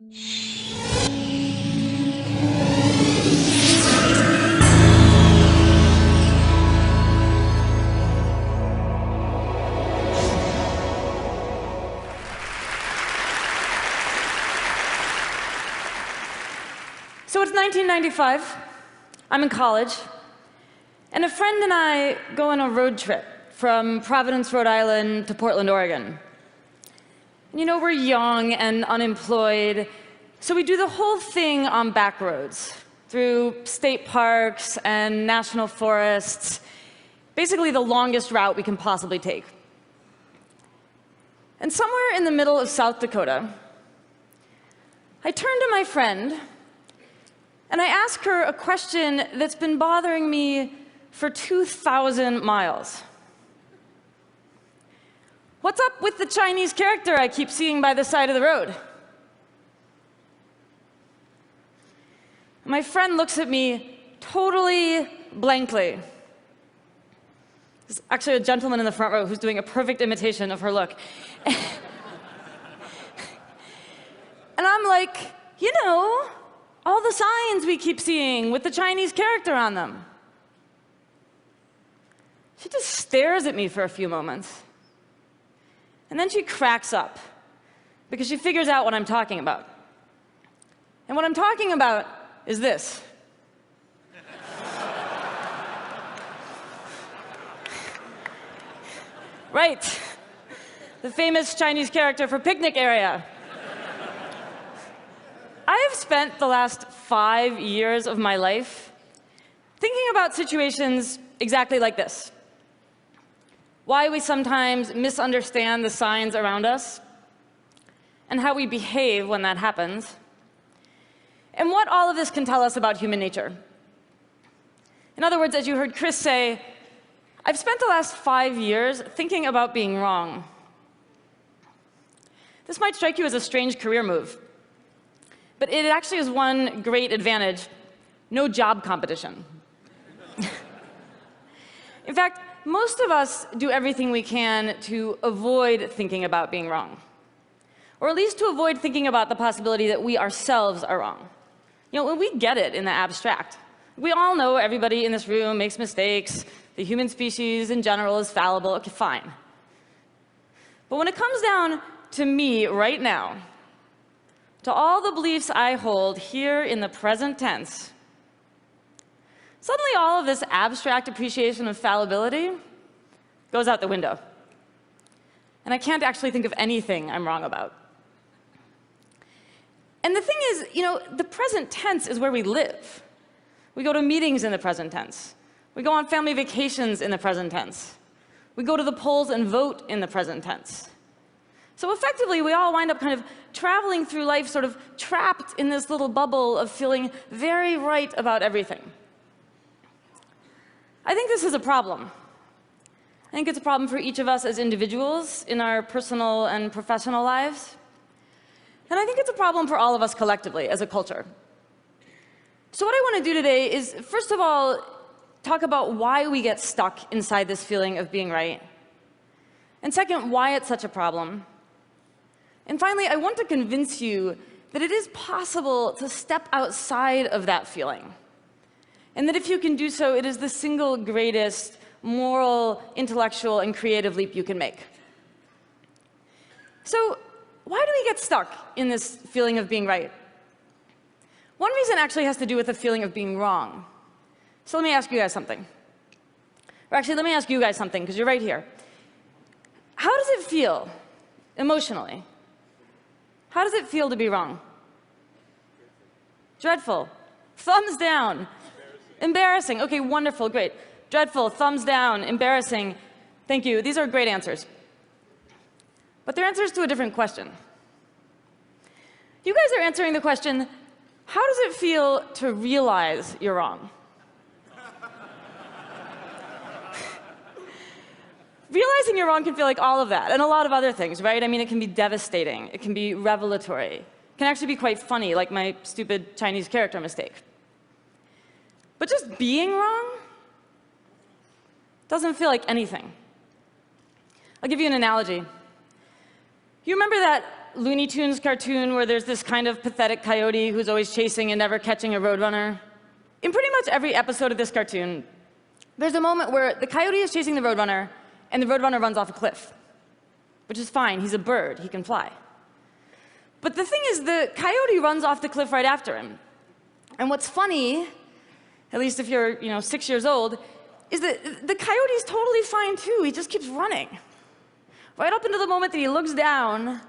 So it's 1995. I'm in college. And a friend and I go on a road trip from Providence, Rhode Island to Portland, Oregon. And you know, we're young and unemployed, so we do the whole thing on back roads, through state parks and national forests, basically the longest route we can possibly take. And somewhere in the middle of South Dakota, I turn to my friend and I ask her a question that's been bothering me for 2,000 miles. What's up with the Chinese character I keep seeing by the side of the road? My friend looks at me totally blankly. There's actually a gentleman in the front row who's doing a perfect imitation of her look. And I'm like, you know, all the signs we keep seeing with the Chinese character on them. She just stares at me for a few moments. And then she cracks up, because she figures out what I'm talking about. And what I'm talking about is this. Right, the famous Chinese character for picnic area. I have spent the last 5 years of my life thinking about situations exactly like this. Why we sometimes misunderstand the signs around us, and how we behave when that happens, and what all of this can tell us about human nature. In other words, as you heard Chris say, I've spent the last 5 years thinking about being wrong. This might strike you as a strange career move, but it actually has one great advantage: no job competition. In fact, most of us do everything we can to avoid thinking about being wrong, or at least to avoid thinking about the possibility that we ourselves are wrong. You know, we get it in the abstract. We all know everybody in this room makes mistakes. The human species in general is fallible. Okay, fine. But when it comes down to me right now, to all the beliefs I hold here in the present tense, suddenly all of this abstract appreciation of fallibility goes out the window. And I can't actually think of anything I'm wrong about. And the thing is, you know, the present tense is where we live. We go to meetings in the present tense. We go on family vacations in the present tense. We go to the polls and vote in the present tense. So effectively, we all wind up kind of traveling through life sort of trapped in this little bubble of feeling very right about everything. I think this is a problem. I think it's a problem for each of us as individuals in our personal and professional lives. And I think it's a problem for all of us collectively as a culture. So what I want to do today is, first of all, talk about why we get stuck inside this feeling of being right. And second, why it's such a problem. And finally, I want to convince you that it is possible to step outside of that feeling. And that if you can do so, it is the single greatest moral, intellectual, and creative leap you can make. So why do we get stuck in this feeling of being right? One reason actually has to do with the feeling of being wrong. So let me ask you guys something. Or actually, let me ask you guys something, because you're right here. How does it feel emotionally? How does it feel to be wrong? Dreadful. Thumbs down. Embarrassing. OK, wonderful, great. Dreadful, thumbs down, embarrassing. Thank you. These are great answers. But they're answers to a different question. You guys are answering the question, how does it feel to realize you're wrong? Realizing you're wrong can feel like all of that, and a lot of other things, right? I mean, it can be devastating. It can be revelatory. It can actually be quite funny, like my stupid Chinese character mistake. But just being wrong doesn't feel like anything. I'll give you an analogy. You remember that Looney Tunes cartoon where there's this kind of pathetic coyote who's always chasing and never catching a roadrunner? In pretty much every episode of this cartoon, there's a moment where the coyote is chasing the roadrunner, and the roadrunner runs off a cliff, which is fine. He's a bird. He can fly. But the thing is, the coyote runs off the cliff right after him. And what's funny, at least if you're 6 years old, is that the coyote's totally fine too. He just keeps running. Right up until the moment that he looks down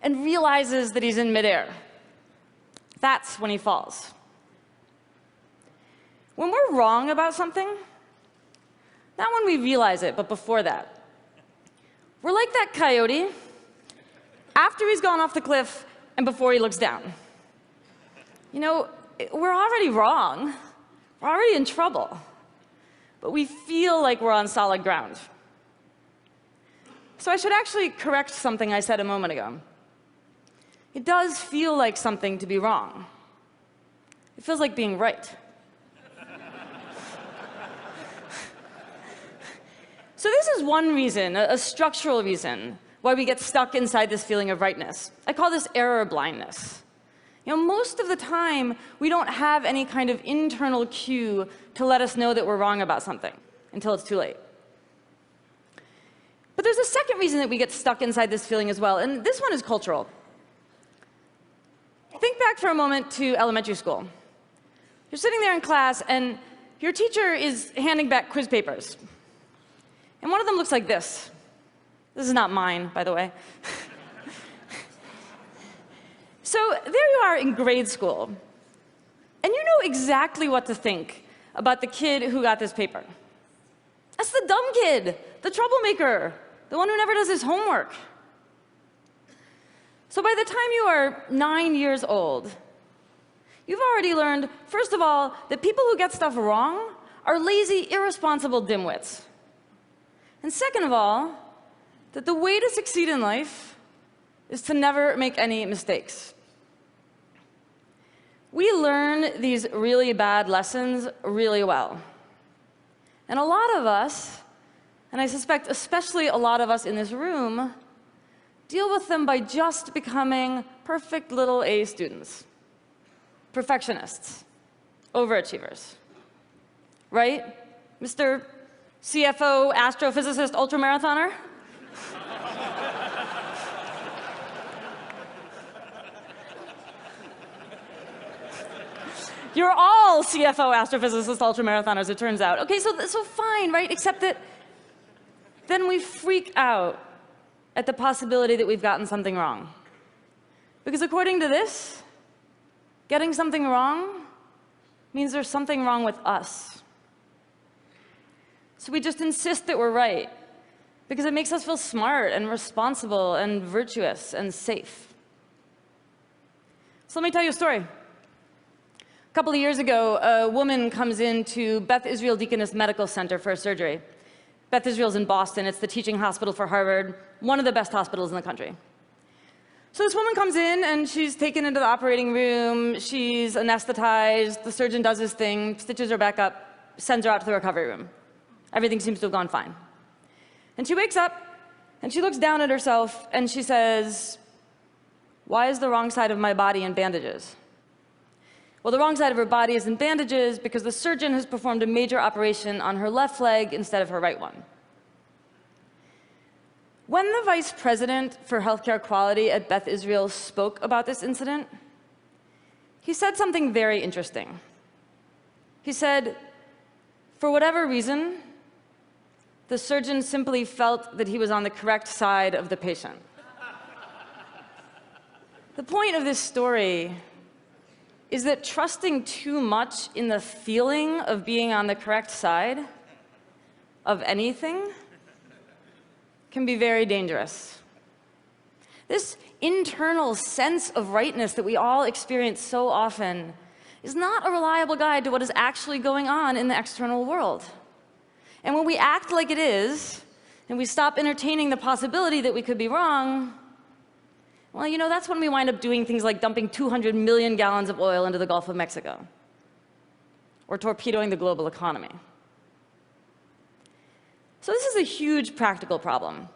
and realizes that he's in midair. That's when he falls. When we're wrong about something, not when we realize it, but before that, we're like that coyote after he's gone off the cliff and before he looks down. We're already wrong. We're already in trouble. But we feel like we're on solid ground. So I should actually correct something I said a moment ago. It does feel like something to be wrong. It feels like being right. So this is one reason, a structural reason, why we get stuck inside this feeling of rightness. I call this error blindness. Most of the time, we don't have any kind of internal cue to let us know that we're wrong about something until it's too late. But there's a second reason that we get stuck inside this feeling as well, and this one is cultural. Think back for a moment to elementary school. You're sitting there in class, and your teacher is handing back quiz papers. And one of them looks like this. This is not mine, by the way. So there you are in grade school, and you know exactly what to think about the kid who got this paper. That's the dumb kid, the troublemaker, the one who never does his homework. So by the time you are 9 years old, you've already learned, first of all, that people who get stuff wrong are lazy, irresponsible dimwits. And second of all, that the way to succeed in life is to never make any mistakes. We learn these really bad lessons really well. And a lot of us, and I suspect especially a lot of us in this room, deal with them by just becoming perfect little A students, perfectionists, overachievers. Right, Mr. CFO, astrophysicist, ultramarathoner? You're all CFO, astrophysicist, ultramarathoners, it turns out. Okay, so fine, right? Except that then we freak out at the possibility that we've gotten something wrong. Because according to this, getting something wrong means there's something wrong with us. So we just insist that we're right, because it makes us feel smart and responsible and virtuous and safe. So let me tell you a story. A couple of years ago, a woman comes into Beth Israel Deaconess Medical Center for a surgery. Beth Israel's in Boston. It's the teaching hospital for Harvard, one of the best hospitals in the country. So this woman comes in, and she's taken into the operating room. She's anesthetized. The surgeon does his thing, stitches her back up, sends her out to the recovery room. Everything seems to have gone fine. And she wakes up, and she looks down at herself, and she says, "Why is the wrong side of my body in bandages?" Well, the wrong side of her body is in bandages because the surgeon has performed a major operation on her left leg instead of her right one. When the vice president for healthcare quality at Beth Israel spoke about this incident, he said something very interesting. He said, for whatever reason, the surgeon simply felt that he was on the correct side of the patient. The point of this story is that trusting too much in the feeling of being on the correct side of anything can be very dangerous. This internal sense of rightness that we all experience so often is not a reliable guide to what is actually going on in the external world. And when we act like it is, and we stop entertaining the possibility that we could be wrong, well, that's when we wind up doing things like dumping 200 million gallons of oil into the Gulf of Mexico, or torpedoing the global economy. So this is a huge practical problem.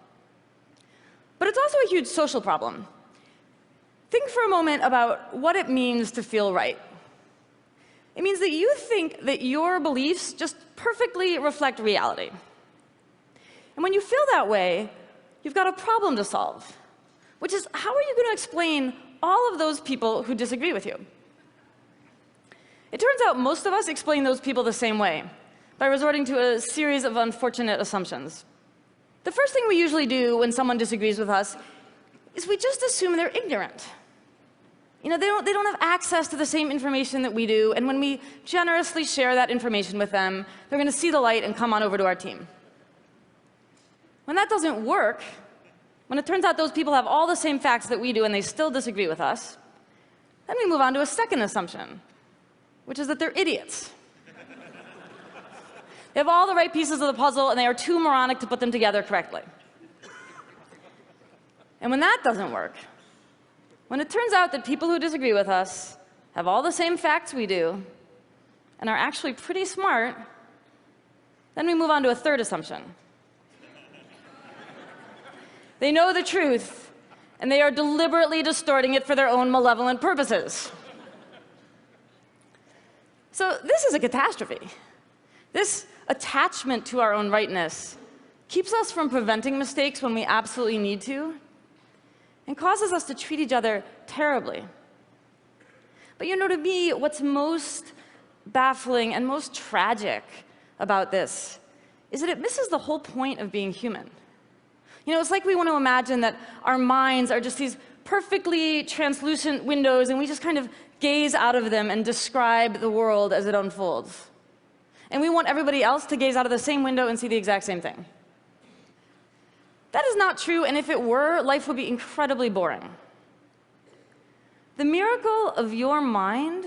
But it's also a huge social problem. Think for a moment about what it means to feel right. It means that you think that your beliefs just perfectly reflect reality. And when you feel that way, you've got a problem to solve, which is, how are you going to explain all of those people who disagree with you? It turns out most of us explain those people the same way, by resorting to a series of unfortunate assumptions. The first thing we usually do when someone disagrees with us is we just assume they're ignorant. They don't have access to the same information that we do, and when we generously share that information with them, they're going to see the light and come on over to our team. When that doesn't work, when it turns out those people have all the same facts that we do and they still disagree with us, then we move on to a second assumption, which is that they're idiots. They have all the right pieces of the puzzle, and they are too moronic to put them together correctly. And when that doesn't work, when it turns out that people who disagree with us have all the same facts we do and are actually pretty smart, then we move on to a third assumption. They know the truth, and they are deliberately distorting it for their own malevolent purposes. So this is a catastrophe. This attachment to our own rightness keeps us from preventing mistakes when we absolutely need to, and causes us to treat each other terribly. But to me, what's most baffling and most tragic about this is that it misses the whole point of being human. It's like we want to imagine that our minds are just these perfectly translucent windows, and we just kind of gaze out of them and describe the world as it unfolds. And we want everybody else to gaze out of the same window and see the exact same thing. That is not true, and if it were, life would be incredibly boring. The miracle of your mind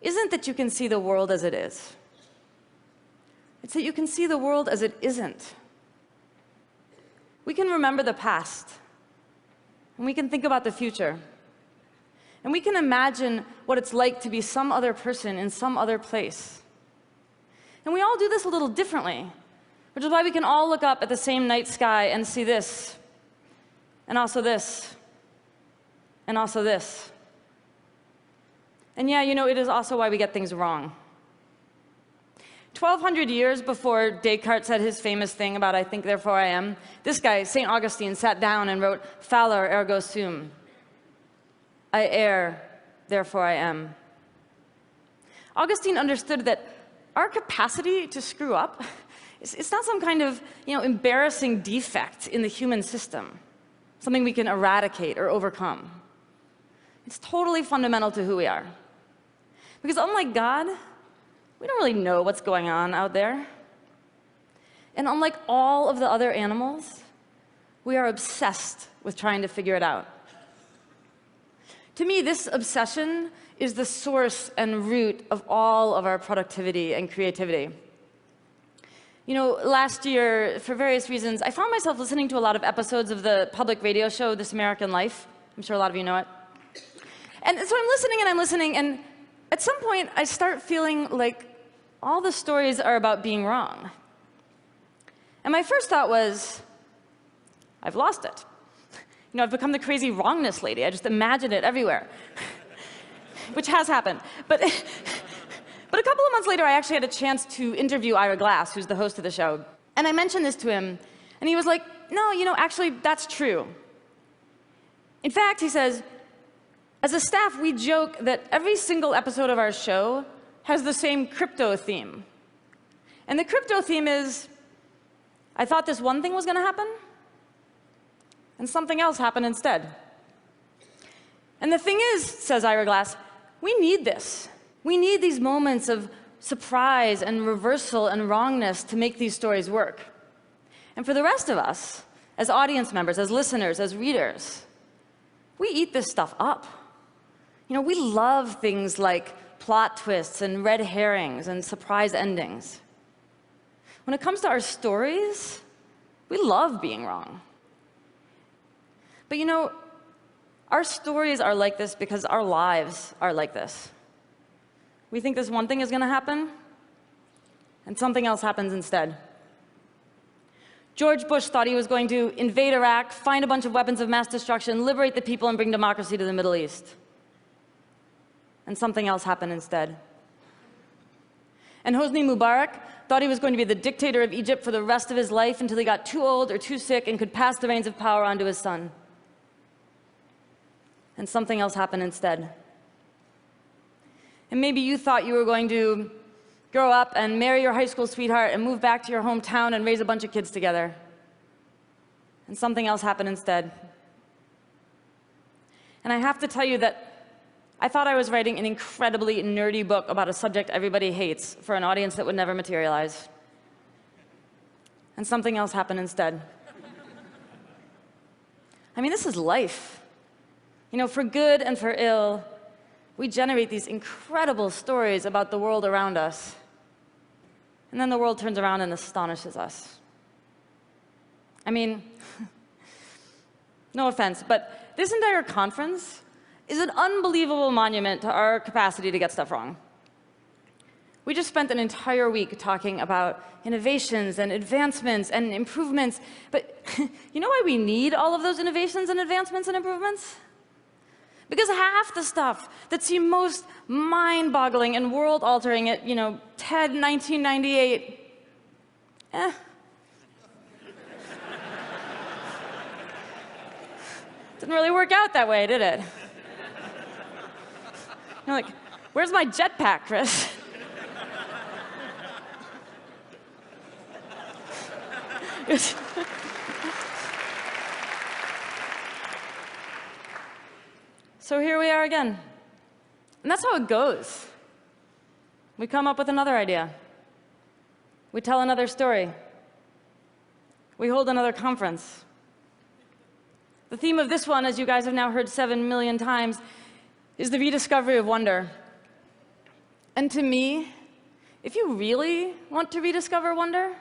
isn't that you can see the world as it is. It's that you can see the world as it isn't. We can remember the past, and we can think about the future, and we can imagine what it's like to be some other person in some other place. And we all do this a little differently, which is why we can all look up at the same night sky and see this, and also this, and also this. And yeah, it is also why we get things wrong. 1,200 years before Descartes said his famous thing about "I think, therefore I am," this guy, St. Augustine, sat down and wrote, "Fallor ergo sum." I err, therefore I am. Augustine understood that our capacity to screw up, it's not some kind of embarrassing defect in the human system, something we can eradicate or overcome. It's totally fundamental to who we are. Because unlike God, we don't really know what's going on out there. And unlike all of the other animals, we are obsessed with trying to figure it out. To me, this obsession is the source and root of all of our productivity and creativity. Last year, for various reasons, I found myself listening to a lot of episodes of the public radio show, This American Life. I'm sure a lot of you know it. And so I'm listening, and at some point, I start feeling like all the stories are about being wrong. And my first thought was, I've lost it. I've become the crazy wrongness lady. I just imagine it everywhere, which has happened. But a couple of months later, I actually had a chance to interview Ira Glass, who's the host of the show. And I mentioned this to him, and he was like, no, actually, that's true. In fact, he says, as a staff, we joke that every single episode of our show has the same crypto theme. And the crypto theme is, I thought this one thing was going to happen, and something else happened instead. And the thing is, says Ira Glass, we need this. We need these moments of surprise and reversal and wrongness to make these stories work. And for the rest of us, as audience members, as listeners, as readers, we eat this stuff up. We love things like plot twists and red herrings and surprise endings. When it comes to our stories, we love being wrong. But our stories are like this because our lives are like this. We think this one thing is going to happen, and something else happens instead. George Bush thought he was going to invade Iraq, find a bunch of weapons of mass destruction, liberate the people, and bring democracy to the Middle East. And something else happened instead. And Hosni Mubarak thought he was going to be the dictator of Egypt for the rest of his life until he got too old or too sick and could pass the reins of power on to his son. And something else happened instead. And maybe you thought you were going to grow up and marry your high school sweetheart and move back to your hometown and raise a bunch of kids together. And something else happened instead. And I have to tell you that I thought I was writing an incredibly nerdy book about a subject everybody hates for an audience that would never materialize. And something else happened instead. I mean, this is life. You know, for good and for ill, we generate these incredible stories about the world around us. And then the world turns around and astonishes us. I mean, no offense, but this entire conference is an unbelievable monument to our capacity to get stuff wrong. We just spent an entire week talking about innovations and advancements and improvements, but you know why we need all of those innovations and advancements and improvements? Because half the stuff that seemed most mind-boggling and world-altering at, TED 1998, didn't really work out that way, did it? You're like, where's my jetpack, Chris? So here we are again. And that's how it goes. We come up with another idea. We tell another story. We hold another conference. The theme of this one, as you guys have now heard 7 million times, is the rediscovery of wonder. And to me, if you really want to rediscover wonder,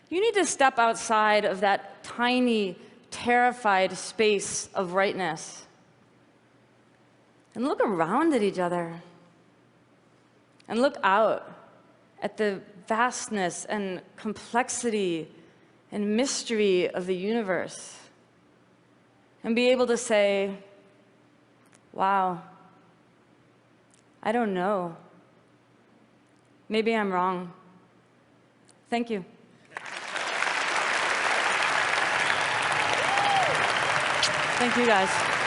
you need to step outside of that tiny, terrified space of rightness and look around at each other and look out at the vastness and complexity and mystery of the universe and be able to say, wow, I don't know. Maybe I'm wrong. Thank you. Thank you, guys.